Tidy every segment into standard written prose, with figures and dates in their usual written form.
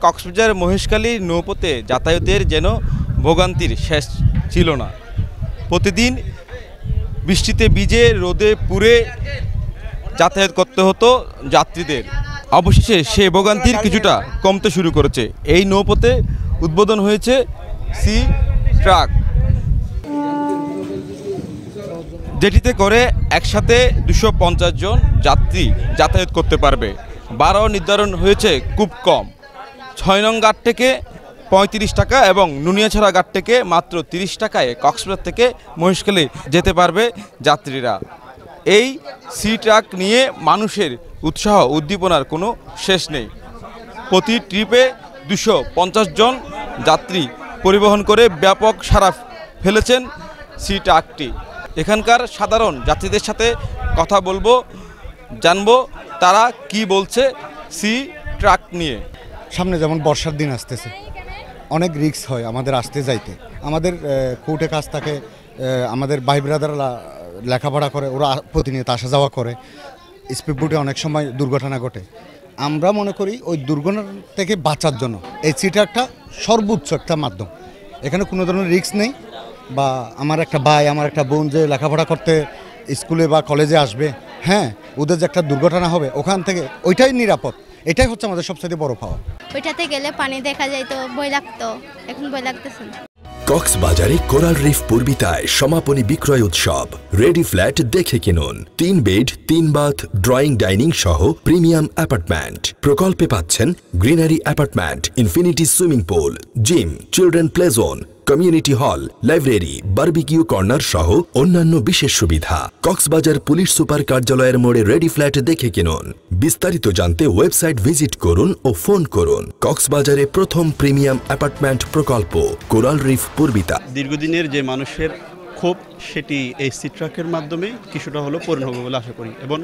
কক্সবাজার মহেশখালী নৌপথে যাতায়াতের যেন ভোগান্তির শেষ ছিল না। প্রতিদিন বৃষ্টিতে ভিজে রোদে পুড়ে যাতায়াত করতে হতো যাত্রীদের। অবশেষে সে ভোগান্তির কিছুটা কমতে শুরু করেছে। এই নৌপথে উদ্বোধন হয়েছে সি ট্রাক, যেটিতে করে একসাথে 250 জন যাত্রী যাতায়াত করতে পারবে। ভাড়াও নির্ধারণ হয়েছে খুব কম, 6 নং ঘাট থেকে 35 টাকা এবং নুনিয়াছড়া ঘাট থেকে মাত্র 30 টাকায় কক্সবাজার থেকে মহেশখালী যেতে পারবে যাত্রীরা। এই সি ট্রাক নিয়ে মানুষের উৎসাহ উদ্দীপনার কোনো শেষ নেই। প্রতি ট্রিপে 250 জন যাত্রী পরিবহন করে ব্যাপক সাড়া ফেলেছেন সি ট্রাকটি। এখানকার সাধারণ যাত্রীদের সাথে কথা বলবো, জানবো তারা কি বলছে সি ট্রাক নিয়ে। সামনে যেমন বর্ষার দিন আসতেছে, অনেক রিস্ক হয় আমাদের আসতে যাইতে। আমাদের কোর্টে কাজ থাকে, আমাদের ভাই ব্রাদাররা লেখাপড়া করে, ওরা প্রতিনিয়ত আসা যাওয়া করে। স্পিড বোটে অনেক সময় দুর্ঘটনা ঘটে। আমরা মনে করি ওই দুর্ঘটনা থেকে বাঁচার জন্য এই সি ট্রাকটা সর্বোচ্চ একটা মাধ্যম। এখানে কোনো ধরনের রিস্ক নেই। বা আমার একটা ভাই, আমার একটা বোন যে লেখাপড়া করতে স্কুলে বা কলেজে আসবে, হ্যাঁ, ওদের যে একটা দুর্ঘটনা হবে ওখান থেকে ওইটাই নিরাপদ। এটাই হচ্ছে আমাদের সবচেয়ে বড় পাওয়া। ওইটাতে গেলে পানি দেখা যায় তো ভয় লাগতো, এখন ভয় লাগতেছে না। কক্সবাজারে কোরাল রিফ পূর্বিতায় সমাপনী বিক্রয় উৎসব। রেডি ফ্ল্যাট দেখে কিনুন। 3 বেড 3 বাথ ড্রয়িং ডাইনিং সহ প্রিমিয়াম অ্যাপার্টমেন্ট। প্রকল্পে পাচ্ছেন greenery apartment, infinity swimming pool, gym, children play zone, community hall, library, barbecue corner সহ অন্যান্য বিশেষ সুবিধা। কক্সবাজার পুলিশ সুপার কার্যালয়ের মোড়ে রেডি ফ্ল্যাট দেখে কিনুন। বিস্তারিত জানতে ওয়েবসাইট ভিজিট করুন ও ফোন করুন। কক্সবাজারে প্রথম প্রিমিয়াম অ্যাপার্টমেন্ট প্রকল্প কোরাল রিফ পূর্বিতা। দীর্ঘদিনের যে মানুষের ক্ষোভ, সেটি এই সি ট্রাকের মাধ্যমে কিছুটা হলেও পূরণ হবে বলে আশা করি। এবং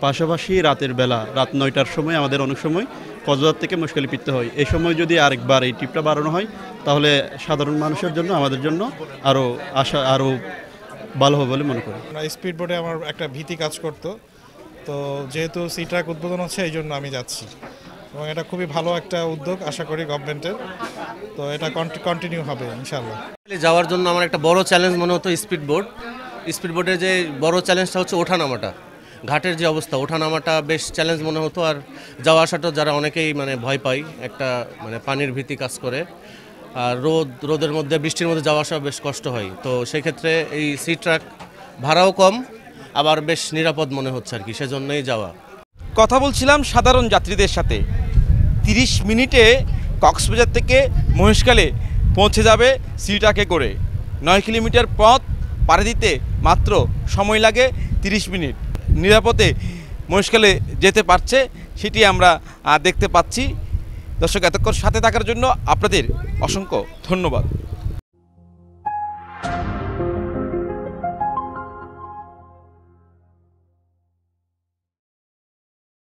পাশাপাশি রাতের বেলা, রাত 9টার সময় আমাদের অনেক সময় কক্সবাজার থেকে মহেশখালী ফিরতে হয়। এই সময় যদি আরেকবার এই ট্রিপটা বাড়ানো হয় তাহলে সাধারণ মানুষের জন্য, আমাদের জন্য আরও ভালো হবে বলে মনে করি। স্পিড বোটে আমার একটা ভীতি কাজ করতো, তো যেহেতু সি ট্রাক উদ্বোধন হচ্ছে এই জন্য আমি যাচ্ছি এবং এটা খুবই ভালো একটা উদ্যোগ আশা করি গভর্নমেন্টের। তো এটা কন্টিনিউ হবে ইনশাআল্লাহ। যাওয়ার জন্য আমার একটা বড় চ্যালেঞ্জ মনে হতো স্পিড বোটের যে বড় চ্যালেঞ্জটা হচ্ছে ওঠানামাটা। ঘাটের যে অবস্থা, ওঠানামাটা বেশ চ্যালেঞ্জ মনে হতো। আর যাওয়া আসাটা যারা অনেকেই ভয় পায়, একটা পানির ভীতি কাজ করে। আর রোদের মধ্যে, বৃষ্টির মধ্যে যাওয়া আসা বেশ কষ্ট হয়। তো সেক্ষেত্রে এই সি ট্রাক ভাড়াও কম, আবার বেশ নিরাপদ মনে হচ্ছে আর কি, সেজন্যই যাওয়া। কথা বলছিলাম সাধারণ যাত্রীদের সাথে। 30 মিনিটে কক্সবাজার থেকে মহেশখালী পৌঁছে যাবে সি ট্রাকে করে। 9 কিলোমিটার পথ পাড়ি দিতে মাত্র সময় লাগে 30 মিনিট। নিরাপদে মহেশখালী যেতে পারছে, সেটি আমরা দেখতে পাচ্ছি। দর্শক, এতক্ষণ সাথে থাকার জন্য আপনাদের অসংখ্য ধন্যবাদ।